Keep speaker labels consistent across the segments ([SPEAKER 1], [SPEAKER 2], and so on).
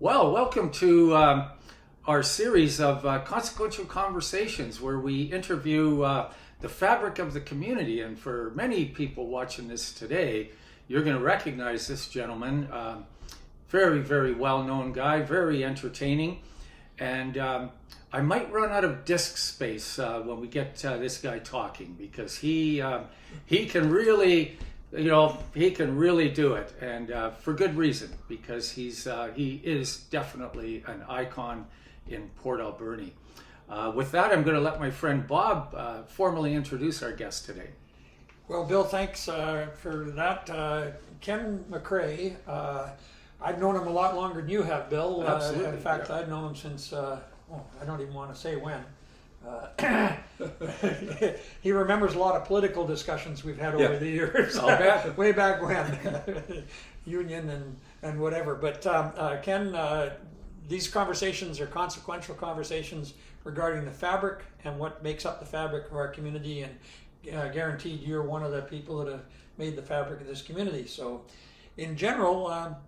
[SPEAKER 1] Well, welcome to our series of Consequential Conversations, where we interview the fabric of the community. And for many people watching this today, you're going to recognize this gentleman. Very, very well-known guy, very entertaining. And I might run out of disc space when we get this guy talking, because he can really... he can really do it, and for good reason, because he is definitely an icon in Port Alberni. With that, I'm going to let my friend Bob formally introduce our guest today.
[SPEAKER 2] Well, Bill, thanks for that. Ken McRae, I've known him a lot longer than you have, Bill.
[SPEAKER 1] Absolutely.
[SPEAKER 2] In fact, I've known him since, I don't even want to say when. He remembers a lot of political discussions we've had over the years. Way back when, union and whatever. But Ken, these conversations are consequential conversations regarding the fabric and what makes up the fabric of our community, and guaranteed you're one of the people that have made the fabric of this community. So in general,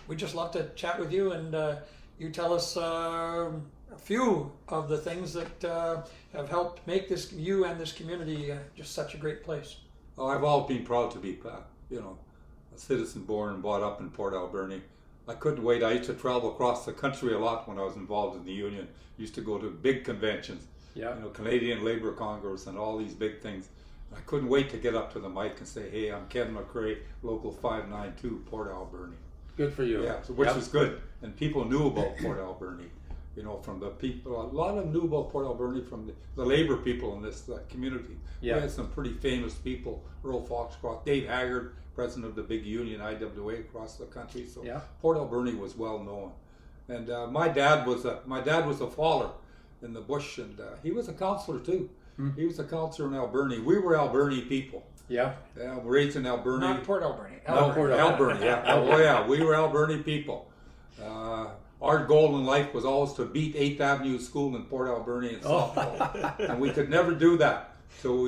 [SPEAKER 2] we just love to chat with you, and you tell us a few of the things that have helped make you and this community just such a great place.
[SPEAKER 3] Oh, I've always been proud to be, a citizen born and brought up in Port Alberni. I couldn't wait. I used to travel across the country a lot when I was involved in the union. Used to go to big conventions, Canadian Labour Congress and all these big things. I couldn't wait to get up to the mic and say, "Hey, I'm Ken McRae, Local 592, Port Alberni."
[SPEAKER 1] Good for you.
[SPEAKER 3] Yeah, which was good, and people knew about Port Alberni. From the people, a lot of them knew about Port Alberni from the labor people in this community.
[SPEAKER 1] Yeah.
[SPEAKER 3] We had some pretty famous people: Earl Foxcroft, Dave Haggard, president of the big union IWA across the country. So Port Alberni was well known. And my dad was a faller in the bush, and he was a councillor too. He was a councillor in Alberni. We were Alberni people.
[SPEAKER 1] Yeah.
[SPEAKER 3] Raised in Alberni.
[SPEAKER 2] Not Port Alberni.
[SPEAKER 3] Alberni. Yeah. Oh yeah, we were Alberni people. Our goal in life was always to beat 8th Avenue School in Port Alberni and softball, and we could never do that. So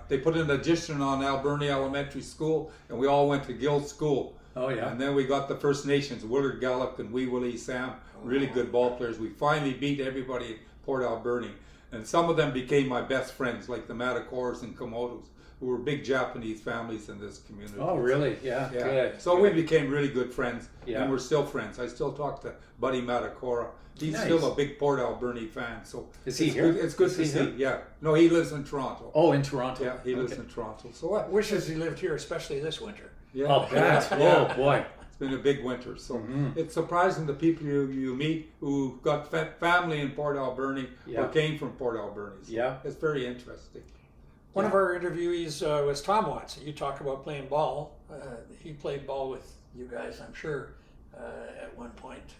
[SPEAKER 3] they put an addition on Alberni Elementary School, and we all went to Guild School.
[SPEAKER 1] Oh yeah.
[SPEAKER 3] And then we got the First Nations, Willard Gallup and Wee Willie Sam, really good ball players. We finally beat everybody in Port Alberni, and some of them became my best friends, like the Matacors and Komodos, who were big Japanese families in this community.
[SPEAKER 1] Oh, really? Yeah. Good.
[SPEAKER 3] So we became really good friends,
[SPEAKER 1] Yeah.
[SPEAKER 3] and we're still friends. I still talk to Buddy Matacora. He's still a big Port Alberni fan. So
[SPEAKER 1] is he here?
[SPEAKER 3] It's good to see. Yeah. No, he lives in Toronto.
[SPEAKER 1] Oh, in Toronto.
[SPEAKER 3] Yeah, he lives in Toronto. So
[SPEAKER 2] Wishes he lived here, especially this winter.
[SPEAKER 3] Yeah.
[SPEAKER 1] Oh, that. Oh, boy.
[SPEAKER 3] It's been a big winter. So it's surprising the people you meet who got family in Port Alberni or came from Port Alberni. So it's very interesting.
[SPEAKER 2] One of our interviewees was Tom Watson. You talk about playing ball. He played ball with you guys, I'm sure, at one point.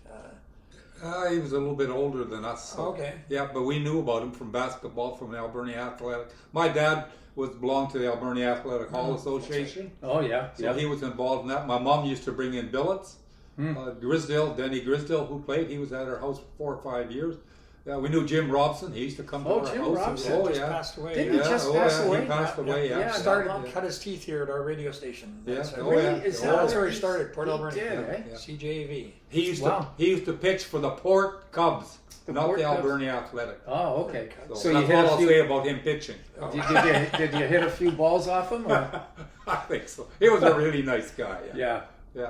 [SPEAKER 3] He was a little bit older than us. So,
[SPEAKER 2] okay.
[SPEAKER 3] Yeah, but we knew about him from basketball, from the Alberni Athletic. My dad belonged to the Alberni Athletic Hall Association.
[SPEAKER 1] Right. Oh, yeah.
[SPEAKER 3] So he was involved in that. My mom used to bring in billets. Denny Grisdale, who played, he was at our house for 4 or 5 years. Yeah, we knew Jim Robson. He used to come to our
[SPEAKER 1] Jim
[SPEAKER 3] house.
[SPEAKER 1] Robson
[SPEAKER 2] just passed away.
[SPEAKER 1] Didn't he just pass away?
[SPEAKER 3] He passed away, yeah.
[SPEAKER 2] Cut his teeth here at our radio station.
[SPEAKER 3] That's
[SPEAKER 2] that's where he started, Port Alberni. CJAV.
[SPEAKER 3] He used to pitch for the Port Cubs, not the Alberni Athletic.
[SPEAKER 1] Oh, okay.
[SPEAKER 3] So that's all I'll say about him pitching.
[SPEAKER 1] Did you hit a few balls off him? Or?
[SPEAKER 3] I think so. He was a really nice guy.
[SPEAKER 1] Yeah.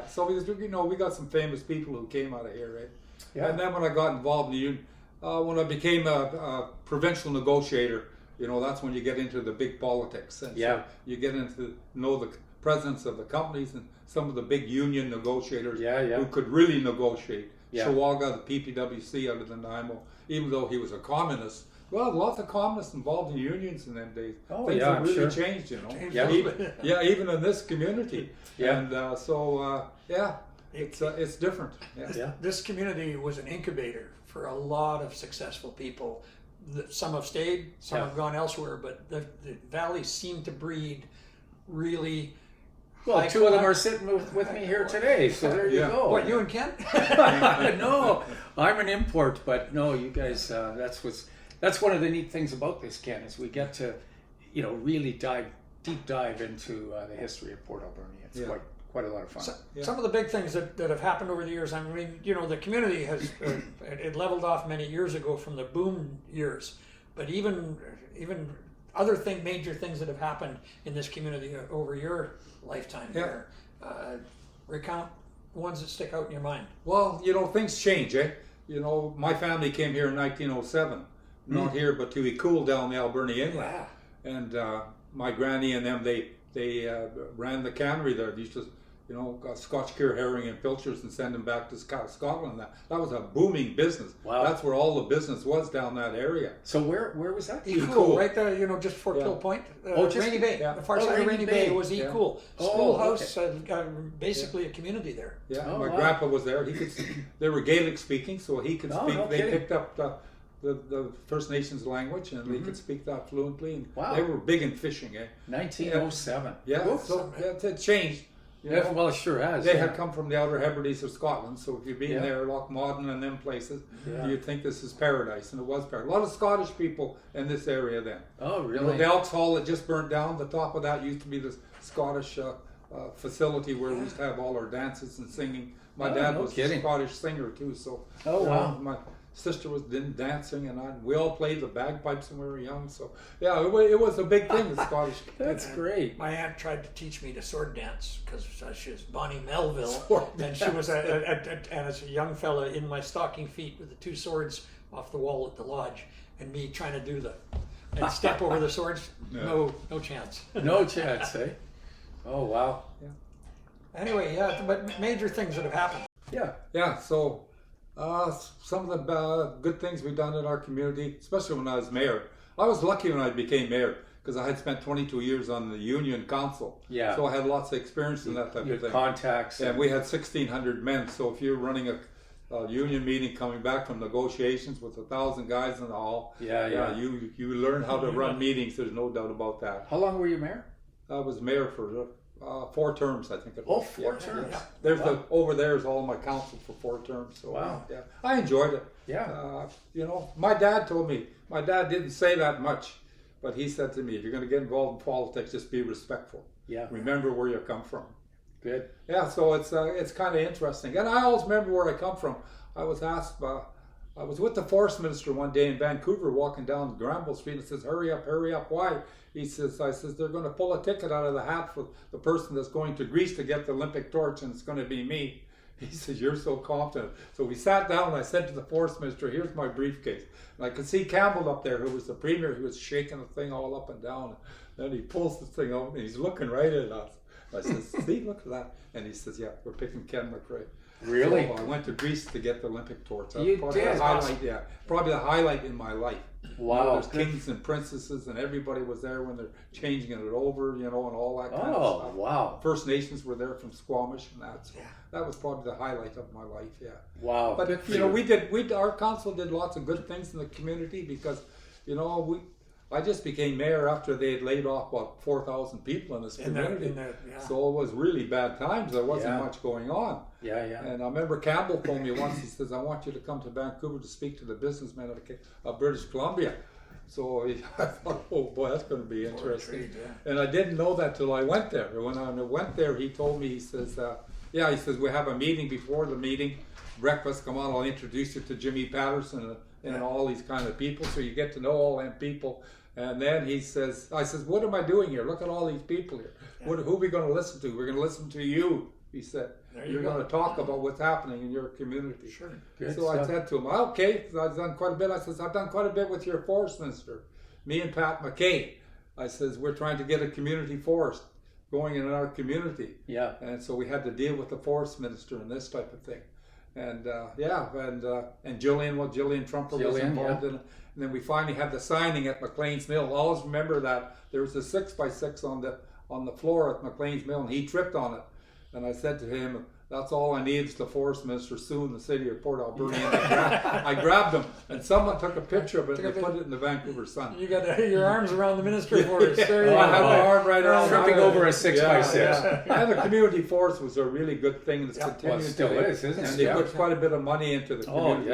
[SPEAKER 3] So we got some famous people who came out of here, right?
[SPEAKER 1] Yeah.
[SPEAKER 3] And then when I got involved in the union, when I became a provincial negotiator, that's when you get into the big politics. And so you get into know the presidents of the companies and some of the big union negotiators who could really negotiate. Shawaga, the PPWC out of Nanaimo, even though he was a communist. Well, lots of communists involved in unions in them days.
[SPEAKER 1] Oh,
[SPEAKER 3] Things have really changed,
[SPEAKER 1] Yeah.
[SPEAKER 3] Even in this community.
[SPEAKER 1] Yeah.
[SPEAKER 3] And It's different. Yeah.
[SPEAKER 2] This community was an incubator for a lot of successful people. Some have stayed, some have gone elsewhere, but the valley seemed to breed really.
[SPEAKER 1] Well, two of them are sitting with me here today, so there you go.
[SPEAKER 2] What, you and Ken?
[SPEAKER 1] No, I'm an import, but no, you guys. That's one of the neat things about this, Ken, is we get to, really deep dive into the history of Port Alberni. It's quite a lot of fun.
[SPEAKER 2] Some of the big things that have happened over the years. I mean, the community has it leveled off many years ago from the boom years, but even other major things that have happened in this community over your lifetime here. Recount ones that stick out in your mind.
[SPEAKER 3] Well, things change, eh? My family came here in 1907. Not here, but to Ecool down the Alberni Inlet.
[SPEAKER 2] Yeah.
[SPEAKER 3] And my granny and them, they ran the cannery there. They used to, Scotch cure herring and pilchards and send them back to Scotland. That was a booming business.
[SPEAKER 1] Wow.
[SPEAKER 3] That's where all the business was down that area.
[SPEAKER 1] So where was that?
[SPEAKER 2] Ecool, right there, just before Pill Point. Rainy Bay. The far side of Rainy Bay was Ecool. Schoolhouse, basically a community there.
[SPEAKER 3] Yeah, my grandpa was there. They were Gaelic speaking, so he could speak.
[SPEAKER 1] No
[SPEAKER 3] they
[SPEAKER 1] kidding.
[SPEAKER 3] picked up the First Nations language, and they could speak that fluently. And
[SPEAKER 1] wow.
[SPEAKER 3] They were big in fishing, eh?
[SPEAKER 1] 1907.
[SPEAKER 3] Yeah, so it changed.
[SPEAKER 1] Well, it sure has.
[SPEAKER 3] They had come from the Outer Hebrides of Scotland, so if you've been there, Lochmaden and them places, you'd think this is paradise, and it was paradise. A lot of Scottish people in this area then.
[SPEAKER 1] Oh, really?
[SPEAKER 3] The Elks Hall that just burnt down, the top of that used to be the Scottish facility where we used to have all our dances and singing. My dad was a Scottish singer too, so my sister was dancing, and we all played the bagpipes when we were young. So it was a big thing, the Scottish.
[SPEAKER 1] That's great.
[SPEAKER 2] My aunt tried to teach me to sword dance because she was Bonnie Melville, and she was as a young fella in my stocking feet with the two swords off the wall at the lodge, and me trying to do and step over the swords. No chance.
[SPEAKER 1] No chance, eh? Oh wow.
[SPEAKER 3] Yeah.
[SPEAKER 2] Anyway, but major things that have happened.
[SPEAKER 3] Yeah. So. Some of the good things we've done in our community, especially when I was mayor. I was lucky when I became mayor because I had spent 22 years on the union council.
[SPEAKER 1] Yeah.
[SPEAKER 3] So I had lots of experience in that type of thing.
[SPEAKER 1] Contacts.
[SPEAKER 3] And we had 1,600 men. So if you're running a union meeting coming back from negotiations with 1,000 guys in the hall, you learn how to run meetings. There's no doubt about that.
[SPEAKER 1] How long were you mayor?
[SPEAKER 3] I was mayor for 4 terms, I think it was.
[SPEAKER 1] 4 terms.
[SPEAKER 3] Yeah. There's over there is all my council for 4 terms. So I enjoyed it.
[SPEAKER 1] Yeah.
[SPEAKER 3] My dad told me. My dad didn't say that much, but he said to me, "If you're going to get involved in politics, just be respectful.
[SPEAKER 1] Yeah.
[SPEAKER 3] Remember where you come from."
[SPEAKER 1] Good.
[SPEAKER 3] Yeah. So it's kind of interesting, and I always remember where I come from. I was asked. I was with the forest minister one day in Vancouver, walking down Granville Street, and says, hurry up, why? I says, they're going to pull a ticket out of the hat for the person that's going to Greece to get the Olympic torch, and it's going to be me. He says, you're so confident. So we sat down, and I said to the forest minister, here's my briefcase. And I could see Campbell up there, who was the premier, who was shaking the thing all up and down. And then he pulls the thing out, and he's looking right at us. I says, see, look at that. And he says, yeah, we're picking Ken McRae.
[SPEAKER 1] Really?
[SPEAKER 3] So I went to Greece to get the Olympic torch.
[SPEAKER 1] You
[SPEAKER 3] probably
[SPEAKER 1] did?
[SPEAKER 3] The highlight, probably the highlight in my life.
[SPEAKER 1] Wow.
[SPEAKER 3] There's kings and princesses, and everybody was there when they're changing it over, and all that kind of stuff.
[SPEAKER 1] Oh, wow.
[SPEAKER 3] First Nations were there from Squamish, and that was probably the highlight of my life. Yeah.
[SPEAKER 1] Wow.
[SPEAKER 3] But our council did lots of good things in the community because, I just became mayor after they had laid off about 4,000 people in this community. So it was really bad times. There wasn't much going on.
[SPEAKER 1] Yeah.
[SPEAKER 3] And I remember Campbell told me once, he says, I want you to come to Vancouver to speak to the businesmen of British Columbia. So I thought, oh boy, that's going to be interesting. And I didn't know that till I went there. When I went there, he told me, he says, we have a meeting before the meeting, breakfast, come on, I'll introduce you to Jimmy Patterson and all these kind of people, so you get to know all them people. And then I says, what am I doing here? Look at all these people here. Who are we going to listen to? We're going to listen to you, he said. You're going to talk about what's happening in your community.
[SPEAKER 2] Sure.
[SPEAKER 3] So I said to him, okay, I've done quite a bit. I says, I've done quite a bit with your forest minister, me and Pat McKay. I says, we're trying to get a community forest going in our community.
[SPEAKER 1] Yeah.
[SPEAKER 3] And so we had to deal with the forest minister and this type of thing. And and Jillian Trumper was involved in it. And then we finally had the signing at McLean's Mill. I'll always remember that there was a 6x6 on the floor at McLean's Mill, and he tripped on it. And I said to him, that's all I need is the forest minister suing the city of Port Alberni. And I grabbed him, and someone took a picture of it and they put it in the Vancouver Sun.
[SPEAKER 2] You got your arms around the minister forest. There you go.
[SPEAKER 3] I had my arm right around
[SPEAKER 1] tripping over a 6x6.
[SPEAKER 3] Yeah. And the community forest was a really good thing, and it's continuing
[SPEAKER 1] well, it still
[SPEAKER 3] today.
[SPEAKER 1] is, isn't it?
[SPEAKER 3] And they put quite a bit of money into the community.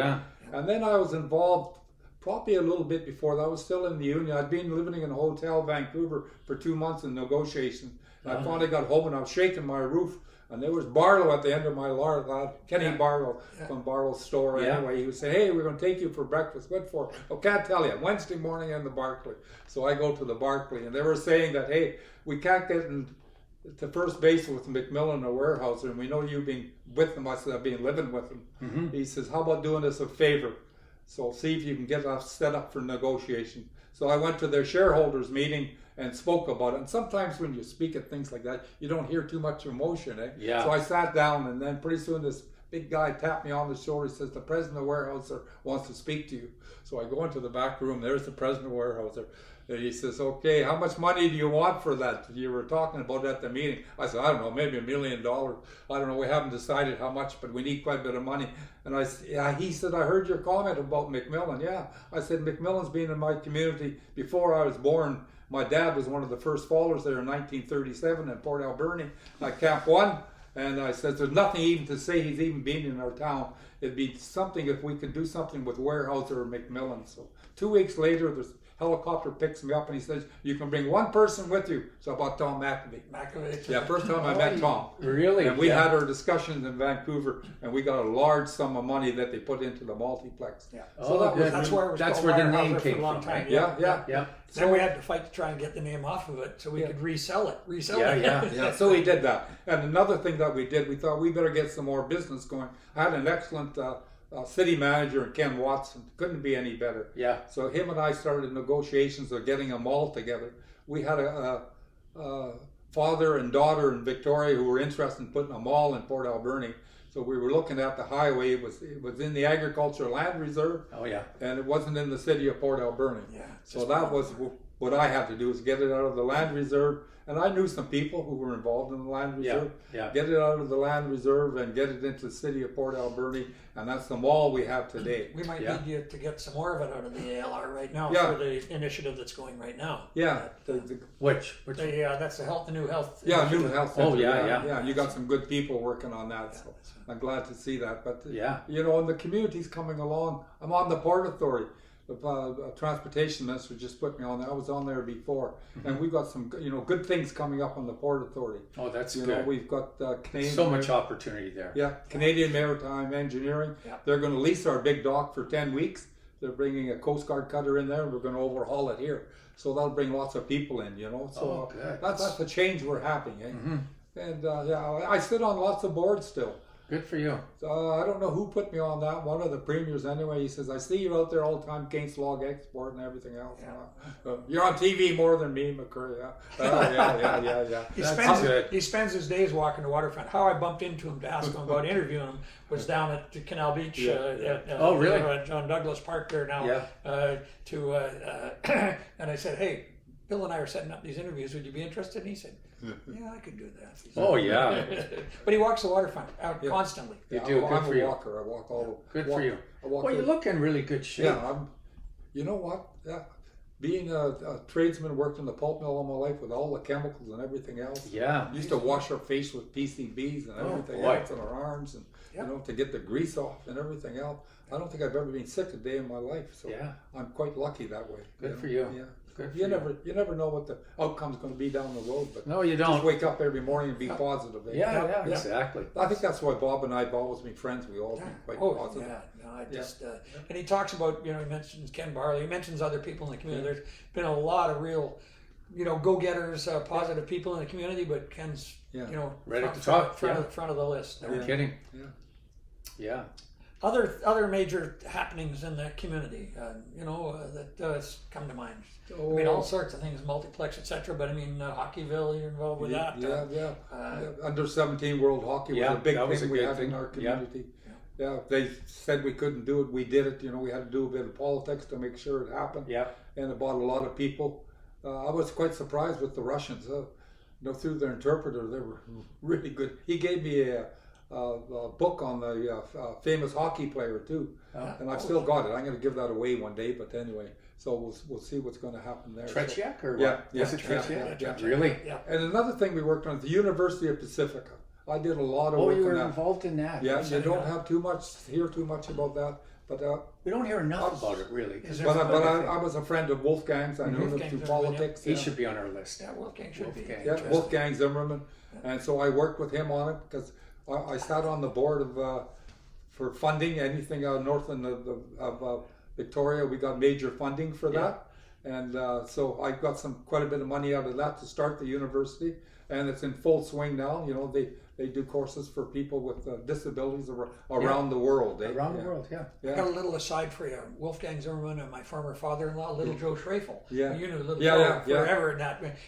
[SPEAKER 3] And then I was involved probably a little bit before that. I was still in the union. I'd been living in a hotel, Vancouver, for 2 months in negotiations. And I finally got home and I was shaking my roof. And there was Barlow at the end of my yard, Kenny Barlow from Barlow's store. Anyway, he would say, "Hey, we're going to take you for breakfast." What for? Oh, can't tell you. Wednesday morning in the Barclay. So I go to the Barclay, and they were saying that, "Hey, we can't get to first base with McMillan or Weyerhaeuser, and we know you being with them." I said, "I've been living with them." Mm-hmm. He says, "How about doing us a favor? So see if you can get us set up for negotiation." So I went to their shareholders meeting and spoke about it. And sometimes when you speak at things like that, you don't hear too much emotion, eh?
[SPEAKER 1] Yeah.
[SPEAKER 3] So I sat down, and then pretty soon this big guy tapped me on the shoulder. He says, "The president of Weyerhaeuser wants to speak to you." So I go into the back room. There's the president of Weyerhaeuser. And he says, "Okay, how much money do you want for that you were talking about at the meeting?" I said, "I don't know, maybe $1 million. I don't know, we haven't decided how much, but we need quite a bit of money." And he said, "I heard your comment about McMillan." Yeah. I said, "McMillan's been in my community before I was born. My dad was one of the first fallers there in 1937 in Port Alberni at Camp 1. And I said, there's nothing even to say he's even been in our town. It'd be something if we could do something with Weyerhaeuser or McMillan." So 2 weeks later, this helicopter picks me up and he says, "You can bring one person with you." So about Tom McAvee. Yeah, first time I met Tom.
[SPEAKER 1] Really?
[SPEAKER 3] And we had our discussions in Vancouver, and we got a large sum of money that they put into the multiplex.
[SPEAKER 2] Yeah. So that's where
[SPEAKER 1] the name came
[SPEAKER 2] for a long
[SPEAKER 1] from,
[SPEAKER 2] time.
[SPEAKER 1] right?
[SPEAKER 3] Yeah.
[SPEAKER 2] Then we had to fight to try and get the name off of it so we could resell it.
[SPEAKER 3] Yeah. So we did that. And another thing that we did, we thought we better get some more business going. I had an excellent city manager, Ken Watson. Couldn't be any better.
[SPEAKER 1] Yeah.
[SPEAKER 3] So him and I started negotiations of getting a mall together. We had a father and daughter in Victoria who were interested in putting a mall in Port Alberni. So we were looking at the highway. It was in the agricultural land reserve.
[SPEAKER 1] Oh yeah.
[SPEAKER 3] And it wasn't in the city of Port Alberni.
[SPEAKER 2] Yeah.
[SPEAKER 3] So that was what I had to do, is get it out of the land reserve. And I knew some people who were involved in the land reserve.
[SPEAKER 1] Yeah.
[SPEAKER 3] Get it out of the land reserve and get it into the city of Port Alberni. And that's the mall we have today.
[SPEAKER 2] We might need you to get some more of it out of the ALR right now for the initiative that's going right now.
[SPEAKER 3] Yeah.
[SPEAKER 1] Which?
[SPEAKER 2] That's the new health.
[SPEAKER 3] Yeah, new health center.
[SPEAKER 1] Oh yeah.
[SPEAKER 3] Yeah, you got some good people working on that. So I'm glad to see that. But
[SPEAKER 1] yeah,
[SPEAKER 3] and the community's coming along. I'm on the Port Authority. The transportation minister just put me on there. I was on there before, and we've got some good things coming up on the Port Authority.
[SPEAKER 1] Oh, that's good.
[SPEAKER 3] We've got Canadian.
[SPEAKER 1] So much opportunity there.
[SPEAKER 3] Yeah, Canadian Maritime Engineering.
[SPEAKER 2] Yeah.
[SPEAKER 3] They're going to lease our big dock for 10 weeks. They're bringing a Coast Guard cutter in there, and we're going to overhaul it here. So that'll bring lots of people in. So
[SPEAKER 1] good.
[SPEAKER 3] That's the change we're having. Eh?
[SPEAKER 1] Mm-hmm.
[SPEAKER 3] And I sit on lots of boards still.
[SPEAKER 1] Good for you.
[SPEAKER 3] I don't know who put me on that. One of the premiers anyway. He says, "I see you out there all the time against log export and everything else. You're on TV more than me, McRae."
[SPEAKER 2] Yeah. He spends his days walking the waterfront. How I bumped into him to ask him about interviewing him was down at the Canal Beach.
[SPEAKER 1] Oh, really?
[SPEAKER 2] John Douglas Park there now.
[SPEAKER 1] Yeah.
[SPEAKER 2] And I said, "Hey, Bill and I are setting up these interviews. Would you be interested?" And he said, "Yeah, I could do that."
[SPEAKER 1] Oh yeah.
[SPEAKER 2] But he walks the waterfront out constantly.
[SPEAKER 1] You do. Good for you.
[SPEAKER 3] I'm a walker. I walk all the.
[SPEAKER 1] Good for you. Well, you look in really good shape.
[SPEAKER 3] Yeah. You know what? Yeah. Being a tradesman, worked in the pulp mill all my life with all the chemicals and everything else.
[SPEAKER 1] Yeah.
[SPEAKER 3] Used to wash our face with PCBs and everything else on our arms, and to get the grease off and everything else. I don't think I've ever been sick a day in my life. So I'm quite lucky that way.
[SPEAKER 1] Good for you.
[SPEAKER 3] Yeah.
[SPEAKER 1] You
[SPEAKER 3] never know what the outcome's going to be down the road, but
[SPEAKER 1] no, you don't.
[SPEAKER 3] Just wake up every morning and be positive. Eh?
[SPEAKER 1] Yeah, exactly.
[SPEAKER 3] I think that's why Bob and I've always been friends. We all been quite positive.
[SPEAKER 2] And he talks about, he mentions Ken Barley, he mentions other people in the community. There's been a lot of real, go-getters, positive people in the community, but Ken's,
[SPEAKER 1] right at the top,
[SPEAKER 2] front of the list.
[SPEAKER 1] No kidding. Yeah.
[SPEAKER 2] Other major happenings in the community, that come to mind. I mean, all sorts of things, multiplex, etc. But I mean, Hockeyville, you're involved with that.
[SPEAKER 3] Under 17 World Hockey was a big thing we had in our community. Yeah, they said we couldn't do it. We did it. We had to do a bit of politics to make sure it happened.
[SPEAKER 1] Yeah.
[SPEAKER 3] And it brought a lot of people. I was quite surprised with the Russians. Through their interpreter, they were really good. He gave me book on the famous hockey player too, and I've still got it. I'm going to give that away one day, but anyway, so we'll see what's going to happen there.
[SPEAKER 1] Tretiak or
[SPEAKER 3] yeah,
[SPEAKER 1] what? Was it Tretiak?
[SPEAKER 3] Yeah.
[SPEAKER 1] Really?
[SPEAKER 2] Yeah.
[SPEAKER 3] And another thing we worked on is the University of Pacifica. I did a lot of work
[SPEAKER 1] you
[SPEAKER 3] on
[SPEAKER 1] were
[SPEAKER 3] that.
[SPEAKER 1] involved in that.
[SPEAKER 3] Yeah, you don't have hear too much about that, but
[SPEAKER 1] We don't hear enough about it, really.
[SPEAKER 3] I was a friend of Wolfgang's. I knew him through politics.
[SPEAKER 1] He should be on our list.
[SPEAKER 2] Yeah, Wolfgang should be.
[SPEAKER 3] Yeah, Wolfgang Zimmerman, and so I worked with him on it because I sat on the board of for funding anything north of Victoria. We got major funding for that, and so I got quite a bit of money out of that to start the university, and it's in full swing now. You know, they do courses for people with disabilities around the world.
[SPEAKER 1] Around the world, yeah.
[SPEAKER 2] I got a little aside for you. Wolfgang Zimmerman and my former father-in-law, Little Joe Schraefel.
[SPEAKER 3] Yeah.
[SPEAKER 2] You knew Little Joe forever.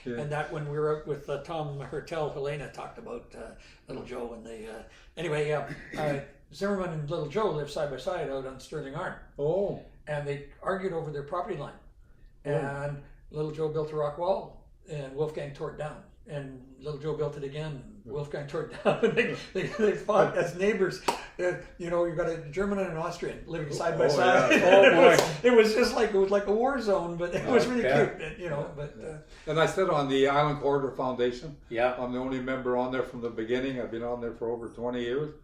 [SPEAKER 2] And that when we were out with Tom Hertel, Helena talked about Little Joe. And they, anyway, Zimmerman and Little Joe lived side by side out on Sterling Arm.
[SPEAKER 3] Oh.
[SPEAKER 2] And they argued over their property line. And Little Joe built a rock wall, and Wolfgang tore it down. And Little Joe built it again. Wolfgang tore it down. And they fought as neighbors. You know, you've got a German and an Austrian living side by side.
[SPEAKER 1] Yeah. Oh boy!
[SPEAKER 2] It was just like a war zone, but it was really cute. You know,
[SPEAKER 3] And I sit on the Island Corridor Foundation.
[SPEAKER 1] Yeah.
[SPEAKER 3] I'm the only member on there from the beginning. I've been on there for over 20 years,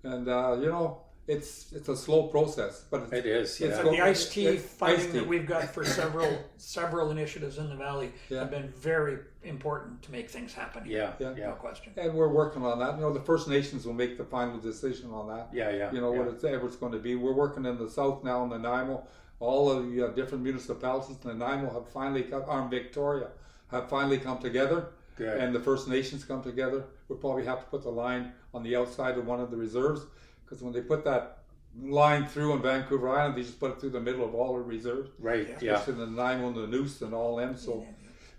[SPEAKER 3] and you know, it's a slow process, but
[SPEAKER 1] it is.
[SPEAKER 2] And the iced tea funding that we've got for several initiatives in the valley have been very important to make things happen.
[SPEAKER 1] No
[SPEAKER 2] question.
[SPEAKER 3] And we're working on that. You know, the First Nations will make the final decision on that. You know, whatever it's going to be. We're working in the south now in Nanaimo. All of the different municipalities in Nanaimo have finally Victoria have finally come together.
[SPEAKER 1] Good.
[SPEAKER 3] And the First Nations come together. We'll probably have to put the line on the outside of one of the reserves, because when they put that line through on Vancouver Island, they just put it through the middle of all the reserves.
[SPEAKER 1] Right.
[SPEAKER 3] Especially the Nanaimo and the Noose and all them. So.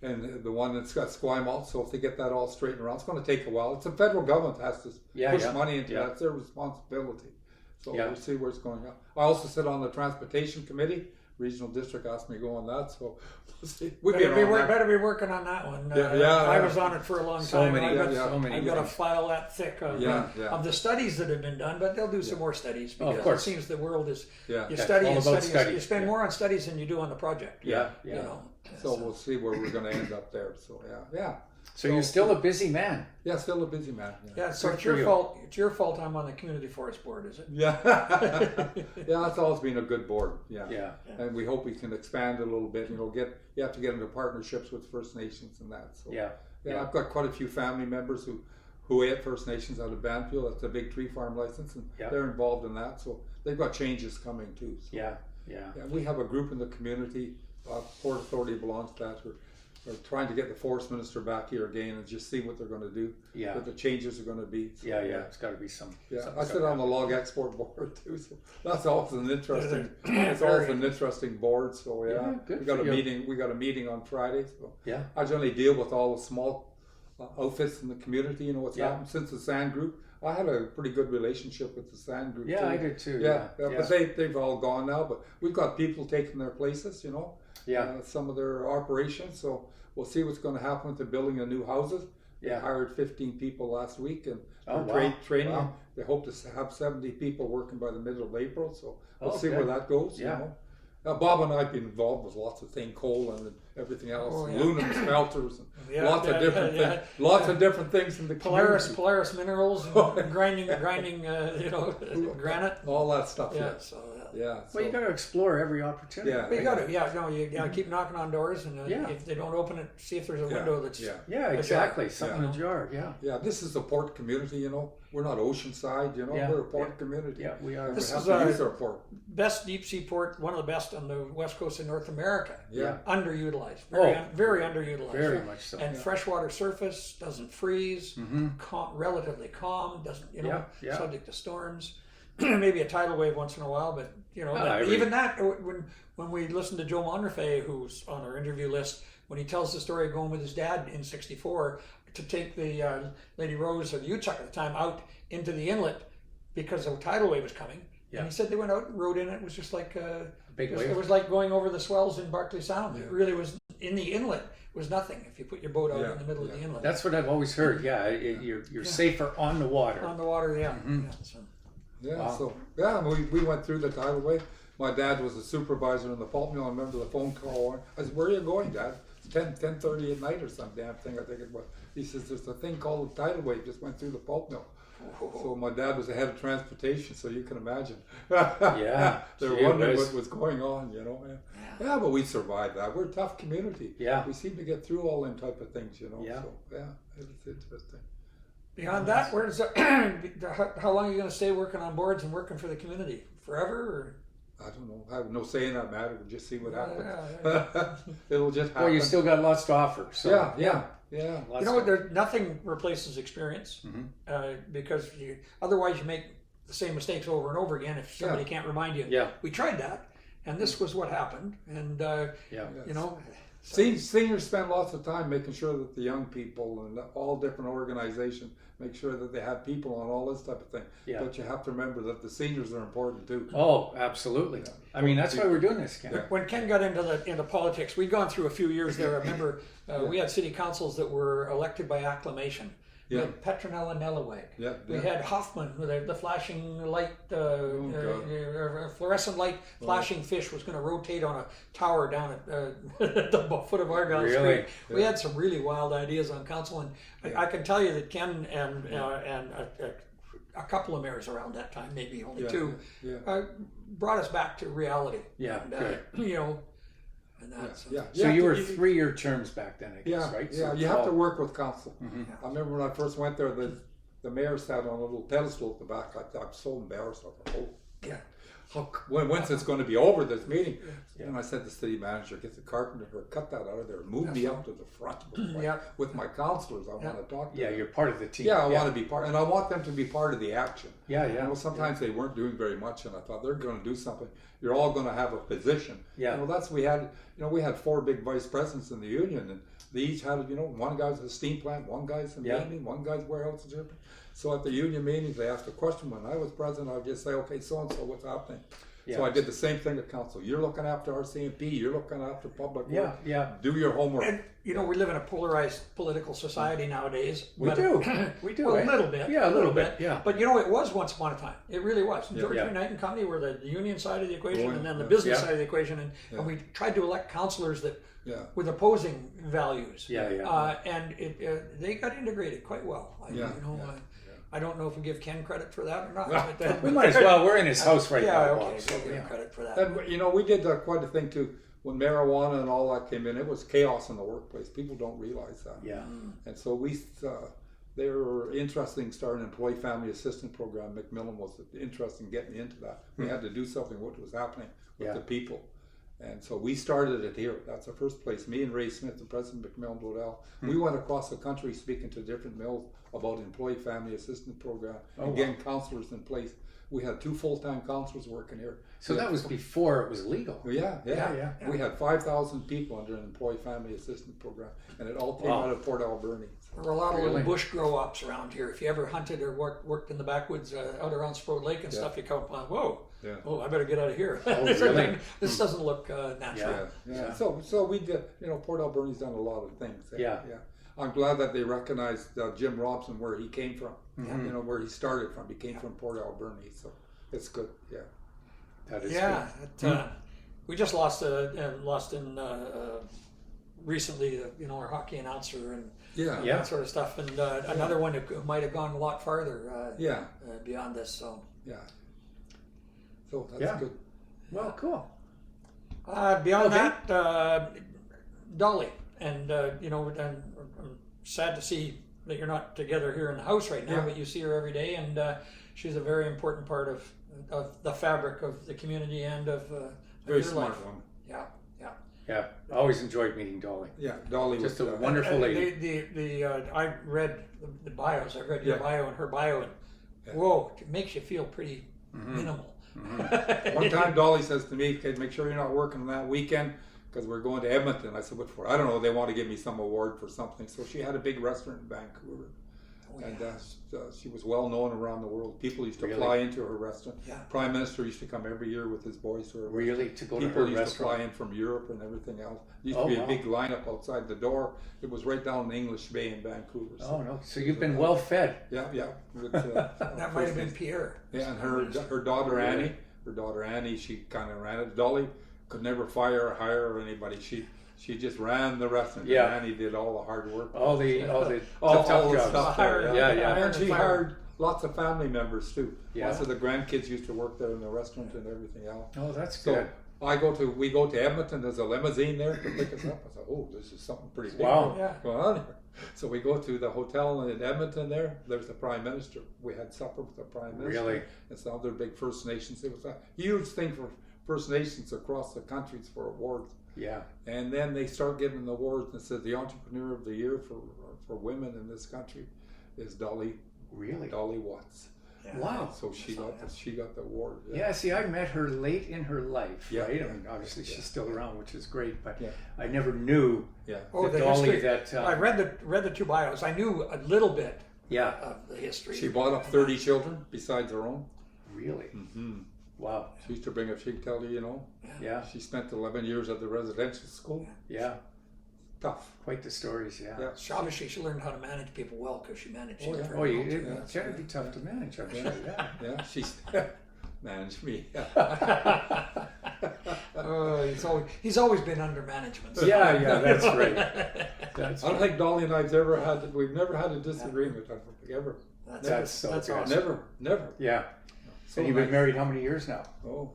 [SPEAKER 3] And the one that's got Esquimalt, so if they get that all straightened around, it's going to take a while. It's the federal government that has to push money into that. It's their responsibility. So we'll see where it's going. I also sit on the Transportation Committee. Regional District asked me to go on that, so we'll see.
[SPEAKER 2] Better be working on that one. I was on it for a long time. I've got a file that thick of the studies that have been done, but they'll do some more studies, because it seems the world is you study and study. You spend more on studies than you do on the project. You know.
[SPEAKER 3] So we'll see where we're going to end up there. So
[SPEAKER 1] So you're still a busy man.
[SPEAKER 3] Yeah, still a busy man.
[SPEAKER 2] So it's your fault. It's your fault I'm on the Community Forest Board, is it?
[SPEAKER 3] Yeah. That's always been a good board. Yeah. And we hope we can expand it a little bit. You know, you have to get into partnerships with First Nations and that. So I've got quite a few family members who ate First Nations out of Banfield. That's a big tree farm license, and they're involved in that. So they've got changes coming too. So, we have a group in the community. Port Authority belongs to that. We're trying to get the Forest Minister back here again and just see what they're going to do. What the changes are going to be. So,
[SPEAKER 1] it's got to be some.
[SPEAKER 3] I sit on the Log Export Board too, so that's always an interesting. It's always an interesting board. So we got a meeting. We got a meeting on Friday. So I generally deal with all the small outfits in the community. You know what's happened since the Sand Group. I had a pretty good relationship with the Sand Group.
[SPEAKER 1] Yeah, too. I did too.
[SPEAKER 3] But they've all gone now. But we've got people taking their places. You know. Some of their operations, so we'll see what's going to happen with the building of new houses. They hired 15 people last week, and training. Wow. They hope to have 70 people working by the middle of April, so we'll see where that goes. You know? Bob and I have been involved with lots of things, coal and everything else, aluminum smelters, and lots of different things. Lots of different things in the community.
[SPEAKER 2] Polaris Minerals, and grinding, granite,
[SPEAKER 3] all that stuff.
[SPEAKER 1] Well, you got to explore every opportunity.
[SPEAKER 2] You got to. You got to keep knocking on doors, and if they don't open it, see if there's a window that's.
[SPEAKER 1] Exactly. Something ajar.
[SPEAKER 3] This is a port community. You know, we're not oceanside. You know, we're a port community.
[SPEAKER 1] Yeah, we are.
[SPEAKER 2] This is
[SPEAKER 3] our port.
[SPEAKER 2] Best deep sea port, one of the best on the west coast of North America. Underutilized. Very underutilized.
[SPEAKER 1] Very much so.
[SPEAKER 2] And freshwater surface, doesn't freeze. Relatively calm. Doesn't subject to storms. Maybe a tidal wave once in a while, but even that, when we listen to Joe Monrefe, who's on our interview list, when he tells the story of going with his dad in '64 to take the Lady Rose, or the Utchuck at the time, out into the inlet because a tidal wave was coming. And he said they went out and rode in it. It was just like
[SPEAKER 1] big wave.
[SPEAKER 2] It was like going over the swells in Barkley Sound. It really was. in the inlet was nothing if you put your boat out in the middle of the inlet.
[SPEAKER 1] That's what I've always heard. Yeah, you're safer on the water.
[SPEAKER 2] On the water, yeah.
[SPEAKER 3] We went through the tidalway. My dad was a supervisor in the pulp mill. I remember the phone call. I said, "Where are you going, Dad?" It's 10:30 at night or some damn thing, I think it was. He says, "There's a thing called the tidal wave just went through the pulp mill." So my dad was the head of transportation, so you can imagine.
[SPEAKER 1] Yeah.
[SPEAKER 3] They're wondering what was going on, you know. Yeah, but we survived that. We're a tough community.
[SPEAKER 1] Yeah.
[SPEAKER 3] We seem to get through all them type of things, you know.
[SPEAKER 1] Yeah.
[SPEAKER 3] So, it's interesting.
[SPEAKER 2] Beyond that, where does how long are you going to stay working on boards and working for the community? Forever? Or?
[SPEAKER 3] I don't know. I have no say in that matter. We'll just see what happens. It'll just happen.
[SPEAKER 1] Well, you still got lots to offer. So.
[SPEAKER 3] Yeah.
[SPEAKER 2] You know, nothing replaces experience because otherwise you make the same mistakes over and over again if somebody can't remind you.
[SPEAKER 1] Yeah.
[SPEAKER 2] We tried that, and this was what happened. And you know,
[SPEAKER 3] seniors spend lots of time making sure that the young people and all different organizations make sure that they have people and all this type of thing.
[SPEAKER 1] Yeah.
[SPEAKER 3] But you have to remember that the seniors are important too.
[SPEAKER 1] Oh, absolutely. Yeah. I mean, that's why we're doing this, Ken.
[SPEAKER 2] When Ken got into politics, we'd gone through a few years there. I remember we had city councils that were elected by acclamation. We had Petronella Nelaweg. We had Hoffman with the flashing light, fluorescent light flashing fish was going to rotate on a tower down at the foot of Argyle Street. We had some really wild ideas on council, and I can tell you that Ken and a couple of mayors around that time, maybe only two, brought us back to reality.
[SPEAKER 1] Yeah,
[SPEAKER 2] and, you know. And that's,
[SPEAKER 1] So you were 3-year terms back then, I guess, right?
[SPEAKER 3] Yeah,
[SPEAKER 1] so
[SPEAKER 3] you have to work with council. I remember when I first went there, the mayor sat on a little pedestal at the back. I'm so embarrassed. I thought, when's it's going to be over, this meeting? And I said to the city manager, get the carpenter or cut that out of there, move me up to the front with my councillors. I want to talk to them.
[SPEAKER 1] You're part of the team.
[SPEAKER 3] Yeah, I want to be part, and I want them to be part of the action.
[SPEAKER 1] Yeah.
[SPEAKER 3] You know, sometimes they weren't doing very much, and I thought they're going to do something. You're all going to have a position.
[SPEAKER 1] Yeah.
[SPEAKER 3] You know, that's we had. You know, we had 4 big vice presidents in the union, and they each had. You know, one guy's at the steam plant, one guy's in maintenance, one guy's warehouse and everything. So at the union meetings, they asked a question. When I was president, I would just say, "Okay, so and so, what's happening?" So I did the same thing at council. You're looking after RCMP. You're looking after public work. Do your homework.
[SPEAKER 2] And you know, we live in a polarized political society nowadays.
[SPEAKER 1] We do. We do.
[SPEAKER 2] Well, a little bit.
[SPEAKER 1] Yeah, a little bit. Yeah.
[SPEAKER 2] But you know, it was once upon a time. It really was. George Knight and Company were the union side of the equation, and then the business side of the equation, and we tried to elect councillors that with opposing values. And they got integrated quite well. I don't know if we give Ken credit for that or not. But
[SPEAKER 1] we might as well. We're in his house right now.
[SPEAKER 2] Okay, so give him credit for that.
[SPEAKER 3] And you know, we did quite a thing too. When marijuana and all that came in, it was chaos in the workplace. People don't realize that.
[SPEAKER 1] Yeah.
[SPEAKER 3] And so they were interested in starting an employee family assistance program. McMillan was interested in getting into that. We had to do something what was happening with the people. And so we started it here. That's the first place. Me and Ray Smith, the president of McMillan Blodell, we went across the country speaking to different mills about employee family assistance program and getting counselors in place. We had 2 full-time counselors working here.
[SPEAKER 1] So that was before it was legal.
[SPEAKER 3] Yeah. We had 5,000 people under an employee family assistance program, and it all came out of Port Alberni.
[SPEAKER 2] There were a lot of little bush grow-ups around here. If you ever hunted or worked in the backwoods out around Sprode Lake and stuff, you come upon, whoa. Oh, I better get out of here. This doesn't look natural.
[SPEAKER 3] So we did. You know, Port Alberni's done a lot of things. I'm glad that they recognized Jim Robson where he came from. You know, where he started from. He came from Port Alberni, so it's good.
[SPEAKER 1] That is
[SPEAKER 2] good. We just lost in recently. You know, our hockey announcer and that sort of stuff, and another one who might have gone a lot farther. Beyond this. So
[SPEAKER 3] So that's good.
[SPEAKER 1] Well, cool.
[SPEAKER 2] Beyond that, Dolly, and you know, I'm sad to see that you're not together here in the house right now, but you see her every day, and she's a very important part of the fabric of the community and of
[SPEAKER 3] very
[SPEAKER 2] your
[SPEAKER 3] smart
[SPEAKER 2] life.
[SPEAKER 3] woman.
[SPEAKER 1] Yeah, I always enjoyed meeting Dolly.
[SPEAKER 3] Yeah, Dolly was
[SPEAKER 1] just a wonderful lady.
[SPEAKER 2] I read the bios. I read your bio and her bio, and whoa, it makes you feel pretty minimal.
[SPEAKER 3] One time Dolly says to me, "Okay, make sure you're not working that weekend because we're going to Edmonton." I said, "What for?" "I don't know. They want to give me some award for something." So she had a big restaurant in Vancouver. And she was well known around the world. People used to
[SPEAKER 1] Really?
[SPEAKER 3] fly into her restaurant.
[SPEAKER 2] Yeah.
[SPEAKER 3] Prime Minister used to come every year with his boys to her
[SPEAKER 1] Really?
[SPEAKER 3] restaurant.
[SPEAKER 1] To go to
[SPEAKER 3] People
[SPEAKER 1] her
[SPEAKER 3] used to
[SPEAKER 1] restaurant?
[SPEAKER 3] fly in from Europe and everything else. There used
[SPEAKER 1] Oh,
[SPEAKER 3] to be
[SPEAKER 1] wow.
[SPEAKER 3] a big lineup outside the door. It was right down the English Bay in Vancouver. So,
[SPEAKER 1] Oh, no. So you've been well fed.
[SPEAKER 3] yeah. With,
[SPEAKER 2] That might have been Pierre.
[SPEAKER 3] Yeah, and her daughter
[SPEAKER 1] Really?
[SPEAKER 3] Annie, she kind of ran it. Dolly could never fire or hire anybody. She just ran the restaurant.
[SPEAKER 1] Yeah.
[SPEAKER 3] And Annie did all the hard work.
[SPEAKER 1] All the
[SPEAKER 3] all
[SPEAKER 1] tough
[SPEAKER 3] the
[SPEAKER 1] jobs.
[SPEAKER 3] stuff there,
[SPEAKER 1] Yeah.
[SPEAKER 3] And she hired lots of family members too.
[SPEAKER 1] Yeah.
[SPEAKER 3] Lots of the grandkids used to work there in the restaurant and everything else.
[SPEAKER 1] Oh, that's
[SPEAKER 3] So
[SPEAKER 1] good.
[SPEAKER 3] we go to Edmonton. There's a limousine there to pick us up. I thought, oh, this is something pretty big
[SPEAKER 1] Wow.
[SPEAKER 2] Yeah.
[SPEAKER 3] going on here. So we go to the hotel in Edmonton there. There's the Prime Minister. We had supper with the Prime Minister.
[SPEAKER 1] Really?
[SPEAKER 3] And some other big First Nations. It was a huge thing for First Nations across the countries for awards.
[SPEAKER 1] Yeah.
[SPEAKER 3] And then they start giving the awards and it says the Entrepreneur of the Year for women in this country is Dolly Watts.
[SPEAKER 2] Yeah.
[SPEAKER 1] Wow.
[SPEAKER 3] So she got the award.
[SPEAKER 1] Yeah, see, I met her late in her life,
[SPEAKER 3] Yeah,
[SPEAKER 1] right?
[SPEAKER 3] yeah,
[SPEAKER 1] I mean, obviously
[SPEAKER 3] yeah.
[SPEAKER 1] she's still around, which is great, but
[SPEAKER 3] Yeah.
[SPEAKER 1] I never knew
[SPEAKER 3] Yeah.
[SPEAKER 2] Oh,
[SPEAKER 1] the
[SPEAKER 2] the
[SPEAKER 1] Dolly
[SPEAKER 2] history.
[SPEAKER 1] that...
[SPEAKER 2] I read the two bios. I knew a little bit
[SPEAKER 1] Yeah,
[SPEAKER 2] of the history.
[SPEAKER 3] She brought up 30 children besides her own.
[SPEAKER 1] really?
[SPEAKER 3] Mm-hmm.
[SPEAKER 1] Wow.
[SPEAKER 3] She used to bring up, she can tell you,
[SPEAKER 1] Yeah,
[SPEAKER 3] she spent 11 years at the residential school.
[SPEAKER 1] yeah.
[SPEAKER 3] Tough.
[SPEAKER 1] Quite the stories, yeah.
[SPEAKER 3] Yeah.
[SPEAKER 2] Obviously, she learned how to manage people well because she managed
[SPEAKER 3] Oh,
[SPEAKER 2] them
[SPEAKER 3] yeah.
[SPEAKER 2] for
[SPEAKER 1] Oh, you
[SPEAKER 2] long,
[SPEAKER 1] did.
[SPEAKER 2] too.
[SPEAKER 1] It's gotta be tough to manage, I'm sure, yeah.
[SPEAKER 3] Yeah, she's managed me.
[SPEAKER 2] He's always been under management.
[SPEAKER 1] Yeah, that's right. That's
[SPEAKER 3] I don't
[SPEAKER 1] right.
[SPEAKER 3] think Dolly and I've we've never had a disagreement, I don't think, ever.
[SPEAKER 1] That's so good.
[SPEAKER 2] awesome.
[SPEAKER 3] Never.
[SPEAKER 1] Yeah.
[SPEAKER 3] So
[SPEAKER 1] And you've been
[SPEAKER 3] nice.
[SPEAKER 1] married how many years now?
[SPEAKER 3] Oh,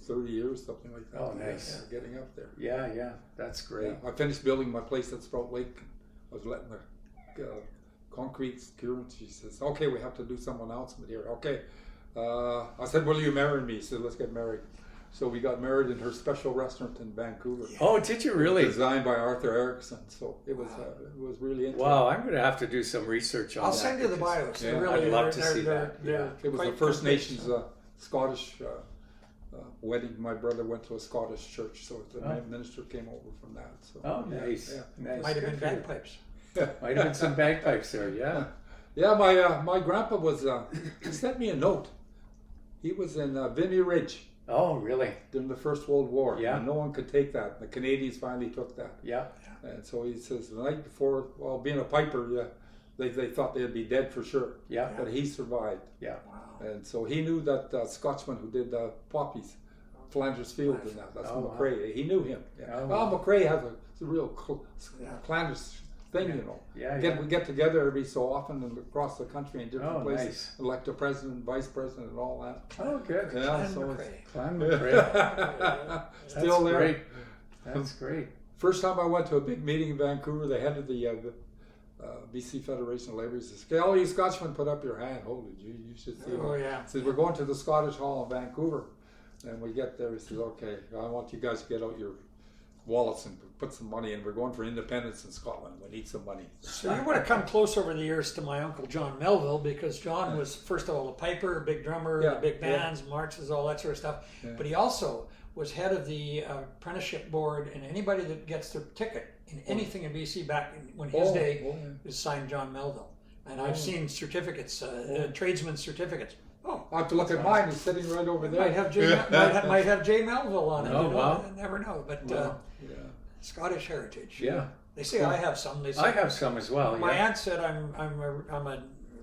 [SPEAKER 3] 30 years, something like that.
[SPEAKER 1] Oh, nice.
[SPEAKER 3] Yeah, we're getting up there.
[SPEAKER 1] Yeah, that's great.
[SPEAKER 3] Yeah, I finished building my place at Sprout Lake. I was letting the concrete secure. She says, okay, we have to do some announcement here. Okay. I said, will you marry me? She said, let's get married. So we got married in her special restaurant in Vancouver.
[SPEAKER 1] Oh, did you really?
[SPEAKER 3] Designed by Arthur Erickson. So it was really interesting.
[SPEAKER 1] Wow, I'm going to have to do some research on that.
[SPEAKER 2] I'll send you the
[SPEAKER 1] because-
[SPEAKER 2] bios.
[SPEAKER 3] Yeah,
[SPEAKER 2] They're really,
[SPEAKER 1] I'd love to
[SPEAKER 2] they're-
[SPEAKER 1] see
[SPEAKER 2] they're-
[SPEAKER 1] that.
[SPEAKER 2] they're
[SPEAKER 3] It was the
[SPEAKER 2] quite
[SPEAKER 3] First
[SPEAKER 2] good.
[SPEAKER 3] Nations Scottish wedding. My brother went to a Scottish church, so the minister came over from that. So
[SPEAKER 1] Oh, nice.
[SPEAKER 3] Yeah.
[SPEAKER 1] Nice.
[SPEAKER 2] Might have been
[SPEAKER 1] Good for you.
[SPEAKER 2] bagpipes.
[SPEAKER 1] Might have been some bagpipes there, yeah.
[SPEAKER 3] Yeah, my grandpa was. He sent me a note. He was in Vimy Ridge
[SPEAKER 1] Oh, really?
[SPEAKER 3] during the First World War.
[SPEAKER 1] Yeah.
[SPEAKER 3] And no one could take that. The Canadians finally took that.
[SPEAKER 1] Yeah.
[SPEAKER 3] And so he says the night before, well, being a piper, they thought they'd be dead for sure.
[SPEAKER 1] Yeah.
[SPEAKER 3] But he survived.
[SPEAKER 1] Yeah.
[SPEAKER 2] Wow.
[SPEAKER 3] And so he knew that Scotsman who did Poppies, Flanders Field, and that's
[SPEAKER 1] Oh, wow.
[SPEAKER 3] McRae. He knew him. Yeah.
[SPEAKER 1] Oh,
[SPEAKER 3] Well,
[SPEAKER 1] wow.
[SPEAKER 3] McRae has a real
[SPEAKER 2] Yeah.
[SPEAKER 3] Flanders thing, you know.
[SPEAKER 1] Yeah,
[SPEAKER 3] We get together every so often and across the country in different
[SPEAKER 1] Oh,
[SPEAKER 3] places,
[SPEAKER 1] nice.
[SPEAKER 3] elect a president, vice president, and all that.
[SPEAKER 1] Oh, good.
[SPEAKER 3] Yeah,
[SPEAKER 2] Clan
[SPEAKER 3] so
[SPEAKER 2] McRae.
[SPEAKER 1] Clan McRae.
[SPEAKER 3] it's still
[SPEAKER 1] That's
[SPEAKER 3] there.
[SPEAKER 1] great. That's great.
[SPEAKER 3] First time I went to a big meeting in Vancouver, the head of the BC Federation of Labour says, "Okay, all you Scotchmen, put up your hand. Hold it, you should see."
[SPEAKER 2] Oh, yeah.
[SPEAKER 3] He says, "We're going to the Scottish Hall in Vancouver," and we get there. He says, "Okay, I want you guys to get out your wallets and put some money in. We're going for independence in Scotland. We need some money."
[SPEAKER 2] So you would have come close over the years to my uncle John Melville because John was first of all a piper, a big drummer,
[SPEAKER 3] Yeah,
[SPEAKER 2] the big bands, marches, all that sort of stuff.
[SPEAKER 3] Yeah.
[SPEAKER 2] But he also was head of the apprenticeship board, and anybody that gets their ticket in anything in BC back when his day is signed John Melville. And I've seen certificates, tradesmen's certificates. Oh,
[SPEAKER 3] I have to look at mine. It's sitting right over there.
[SPEAKER 2] might have Jay Melville on it.
[SPEAKER 1] Oh,
[SPEAKER 2] you know?
[SPEAKER 1] wow.
[SPEAKER 2] I never know. But
[SPEAKER 3] Yeah.
[SPEAKER 2] Scottish heritage.
[SPEAKER 1] Yeah.
[SPEAKER 2] They say I have some. They say
[SPEAKER 1] I have some as well.
[SPEAKER 2] my
[SPEAKER 1] Yeah.
[SPEAKER 2] aunt said I'm a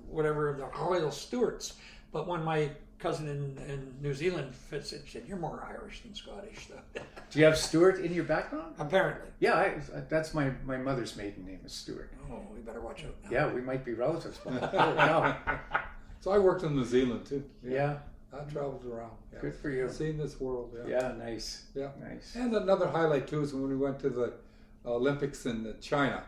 [SPEAKER 2] whatever the Royal Stuarts, but when my cousin in New Zealand said you're more Irish than Scottish. So.
[SPEAKER 1] Do you have Stuart in your background?
[SPEAKER 2] Apparently.
[SPEAKER 1] Yeah, that's my mother's maiden name is Stuart.
[SPEAKER 2] Oh, we better watch out now.
[SPEAKER 1] Yeah, we might be relatives. But oh, no.
[SPEAKER 3] So I worked in New Zealand too.
[SPEAKER 1] Yeah.
[SPEAKER 3] I traveled around. Yeah.
[SPEAKER 1] Good for you.
[SPEAKER 3] Seen this world.
[SPEAKER 1] Yeah, nice.
[SPEAKER 3] Yeah.
[SPEAKER 1] Nice.
[SPEAKER 3] And another highlight too is when we went to the Olympics in China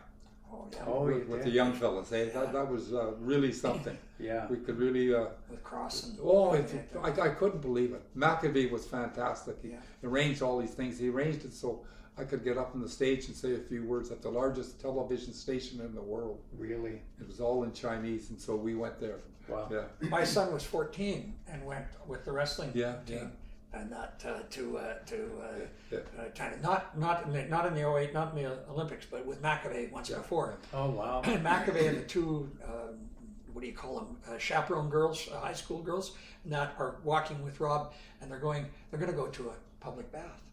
[SPEAKER 2] Oh, yeah.
[SPEAKER 1] Oh,
[SPEAKER 3] with the young fellas. Hey, that was really something.
[SPEAKER 1] Yeah.
[SPEAKER 3] We could really.
[SPEAKER 2] With Cross and
[SPEAKER 3] I couldn't believe it. McAvee was fantastic. He
[SPEAKER 2] Yeah.
[SPEAKER 3] arranged all these things. He arranged it so I could get up on the stage and say a few words at the largest television station in the world.
[SPEAKER 1] Really?
[SPEAKER 3] It was all in Chinese, and so we went there.
[SPEAKER 1] Wow.
[SPEAKER 3] Yeah.
[SPEAKER 2] my son was 14 and went with the wrestling
[SPEAKER 3] Yeah,
[SPEAKER 2] team. And not to
[SPEAKER 3] Yeah.
[SPEAKER 2] China, not in the 08, not in the Olympics, but with McAvee once before.
[SPEAKER 1] Oh, wow.
[SPEAKER 2] McAvee and the two what do you call them, chaperone girls, high school girls, that are walking with Rob, and they're going to go to a public bath.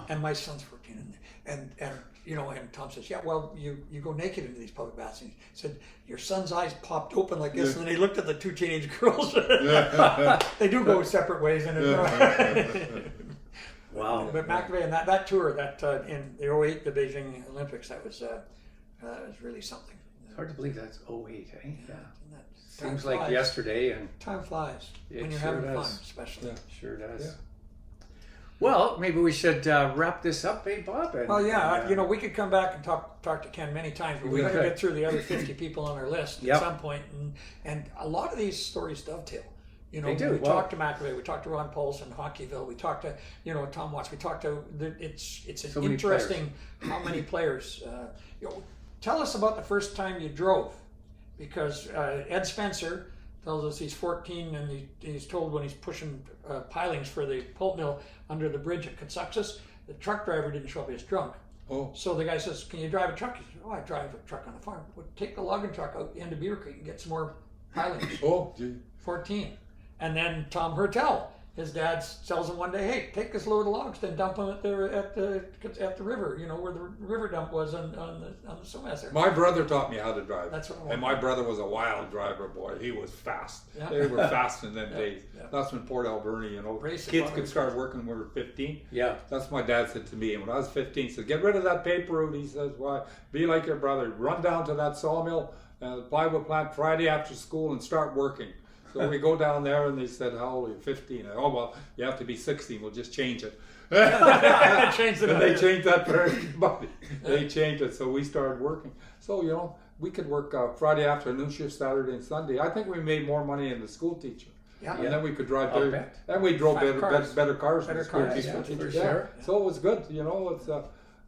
[SPEAKER 2] And my son's 14, and Tom says, yeah, well, you go naked into these public baths. And he said, your son's eyes popped open like this, and then he looked at the two teenage girls. They do go separate ways.
[SPEAKER 1] Wow.
[SPEAKER 2] But McRae and that tour, in the 08, the Beijing Olympics, that was really something.
[SPEAKER 1] It's hard to believe that's 08, eh? Yeah.
[SPEAKER 2] Time
[SPEAKER 1] Seems like
[SPEAKER 2] flies.
[SPEAKER 1] yesterday. And
[SPEAKER 2] Time flies when you're
[SPEAKER 1] sure
[SPEAKER 2] having
[SPEAKER 1] does.
[SPEAKER 2] fun, especially.
[SPEAKER 3] Yeah.
[SPEAKER 1] Sure does.
[SPEAKER 3] Yeah.
[SPEAKER 1] Well, maybe we should wrap this up, eh, Bob? And,
[SPEAKER 2] Well, yeah, we could come back and talk to Ken many times, but we got to get through the other 50 people on our list at some point, and a lot of these stories dovetail.
[SPEAKER 1] They do.
[SPEAKER 2] We talked to McRae, we talked to Ron Paulson, Hockeyville, we talked to Tom Watts, we talked to it's
[SPEAKER 1] So
[SPEAKER 2] an
[SPEAKER 1] many
[SPEAKER 2] interesting how many players. Tell us about the first time you drove, because Ed Spencer tells us he's 14 and he's told when he's pushing pilings for the pulp mill under the bridge at Consequential, the truck driver didn't show up, he was drunk.
[SPEAKER 3] Oh.
[SPEAKER 2] So the guy says, can you drive a truck? He says, oh, I drive a truck on the farm. Well, take the logging truck out into Beaver Creek and get some more pilings.
[SPEAKER 3] Oh, gee.
[SPEAKER 2] 14. And then Tom Hertel, his dad tells him one day, hey, take this load of logs, then dump them at the river, where the river dump was on the Sumas there.
[SPEAKER 3] My brother taught me how to drive.
[SPEAKER 2] That's what I want.
[SPEAKER 3] And my brother was a wild driver, boy. He was fast.
[SPEAKER 2] Yeah.
[SPEAKER 3] They were fast in them days.
[SPEAKER 2] Yeah.
[SPEAKER 3] That's when Port Alberni,
[SPEAKER 2] Racing,
[SPEAKER 3] kids could start working when we were 15.
[SPEAKER 1] Yeah.
[SPEAKER 3] That's what my dad said to me. And when I was 15, he said, get rid of that paper route. He says, why? Be like your brother. Run down to that sawmill, plywood plant Friday after school and start working. So we go down there, and they said, how old are you? 15. Oh, well, you have to be 16. We'll just change it.
[SPEAKER 2] Change it.
[SPEAKER 3] And they changed that for everybody. They changed it, so we started working. So, we could work Friday afternoon shift, Saturday and Sunday. I think we made more money than the school teacher.
[SPEAKER 2] Yeah.
[SPEAKER 3] And then we could drive
[SPEAKER 1] I'll
[SPEAKER 3] better.
[SPEAKER 1] bet.
[SPEAKER 3] And we drove
[SPEAKER 2] Better cars.
[SPEAKER 3] better cars than the school
[SPEAKER 2] cars,
[SPEAKER 3] teacher.
[SPEAKER 1] yeah, for
[SPEAKER 3] Yeah.
[SPEAKER 1] sure.
[SPEAKER 3] So it was good, it's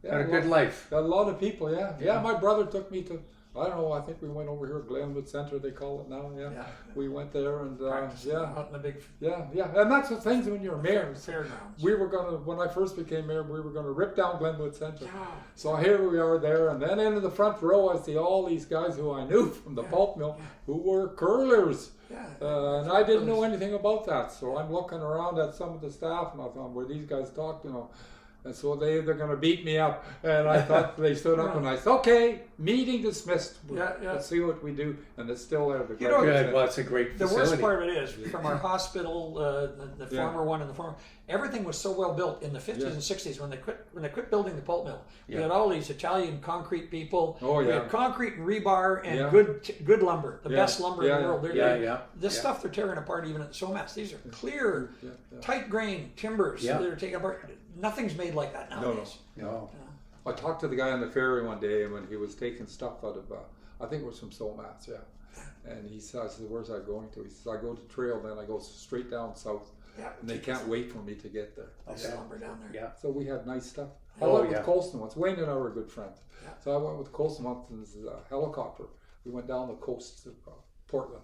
[SPEAKER 1] Had a good life.
[SPEAKER 3] a lot of people, yeah. Yeah, my brother took me to, I don't know, I think we went over here at Glenwood Center, they call it now, yeah. We went there and,
[SPEAKER 2] Out in the big
[SPEAKER 3] yeah. And that's the things when you're mayor.
[SPEAKER 2] fairgrounds.
[SPEAKER 3] We were when I first became mayor, we were gonna rip down Glenwood Center.
[SPEAKER 2] Yeah.
[SPEAKER 3] So here we are there, and then in the front row, I see all these guys who I knew from the pulp mill who were curlers.
[SPEAKER 2] Yeah.
[SPEAKER 3] And I didn't know anything about that, so I'm looking around at some of the staff, and I thought, where these guys talk, and so they're going to beat me up. And I thought they stood up, and I said, okay, meeting dismissed. Let's see what we do. And it's still there.
[SPEAKER 1] Good. Well, it's a great
[SPEAKER 2] The
[SPEAKER 1] facility.
[SPEAKER 2] worst part of it is, from our hospital, the former one and the former, everything was so well built in the 50s and 60s when they quit building the pulp mill. We had all these Italian concrete people.
[SPEAKER 3] Oh, yeah.
[SPEAKER 2] We had concrete and rebar and good lumber, the best lumber in the world. This stuff they're tearing apart even at Sumas. These are clear, tight grain timbers that are taken apart. Nothing's made like that nowadays.
[SPEAKER 1] No.
[SPEAKER 3] I talked to the guy on the ferry one day when he was taking stuff out of, I think it was from Sumas, and he said, I said, where's that going to? He says, I go to trail, then I go straight down south.
[SPEAKER 2] Yeah.
[SPEAKER 3] And they can't wait for me to get there.
[SPEAKER 2] Lumber down there.
[SPEAKER 3] Yeah. So we had nice stuff. I went with Colston once. Wayne and I were good friends.
[SPEAKER 2] Yeah.
[SPEAKER 3] So I went with Colston once in his helicopter. We went down the coast of Portland.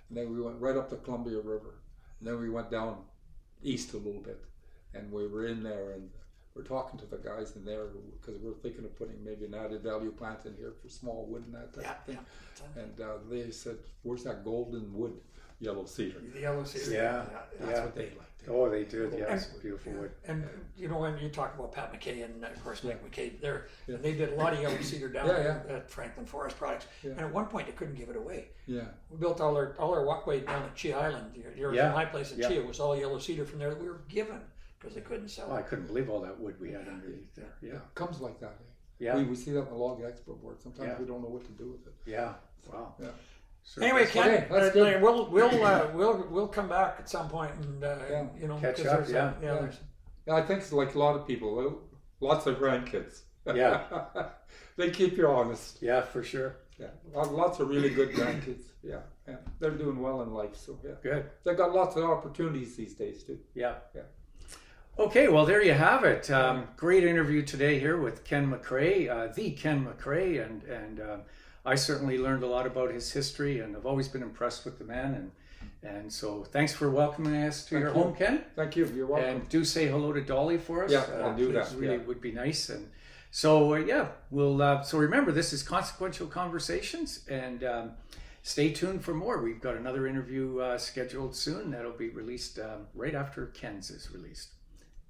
[SPEAKER 3] And then we went right up the Columbia River. And then we went down east a little bit. And we were in there and we're talking to the guys in there because we're thinking of putting maybe an added value plant in here for small wood and that type of thing. And they said, where's that golden wood yellow cedar?
[SPEAKER 2] The yellow cedar.
[SPEAKER 1] Yeah.
[SPEAKER 3] That's what they liked.
[SPEAKER 1] Oh, they did. Yeah, it's beautiful wood.
[SPEAKER 2] And when you talk about Pat McKay and of course Mike McKay, and they did a lot of yellow cedar down there at Franklin Forest Products. Yeah. And at one point they couldn't give it away. Yeah. We built all our walkway down at Chia Island. My place at Chia was all yellow cedar from there that we were given because they couldn't sell it.
[SPEAKER 1] I couldn't believe all that wood we had underneath there. Yeah.
[SPEAKER 3] It comes like that.
[SPEAKER 1] Yeah.
[SPEAKER 3] We see that in the log export board. Sometimes we don't know what to do with it.
[SPEAKER 1] Yeah. Wow.
[SPEAKER 3] Yeah.
[SPEAKER 2] Sure. Anyway, Ken, we'll come back at some point and
[SPEAKER 1] catch up.
[SPEAKER 3] I think it's like a lot of people, lots of grandkids.
[SPEAKER 1] Yeah.
[SPEAKER 3] They keep you honest.
[SPEAKER 1] Yeah, for sure.
[SPEAKER 3] Yeah, lots of really good grandkids. Yeah, they're doing well in life. So
[SPEAKER 1] good.
[SPEAKER 3] They've got lots of opportunities these days too.
[SPEAKER 1] Yeah. Okay, well there you have it. Great interview today here with Ken McRae, the Ken McRae, and I certainly learned a lot about his history, and I've always been impressed with the man. And so thanks for welcoming us to your home, Ken.
[SPEAKER 3] Thank you. You're welcome.
[SPEAKER 1] And do say hello to Dolly for us.
[SPEAKER 3] Yeah, I'll do that.
[SPEAKER 1] Really would be nice. And so we'll. So remember, this is Consequential Conversations, and stay tuned for more. We've got another interview scheduled soon that'll be released right after Ken's is released.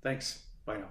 [SPEAKER 1] Thanks. Bye now.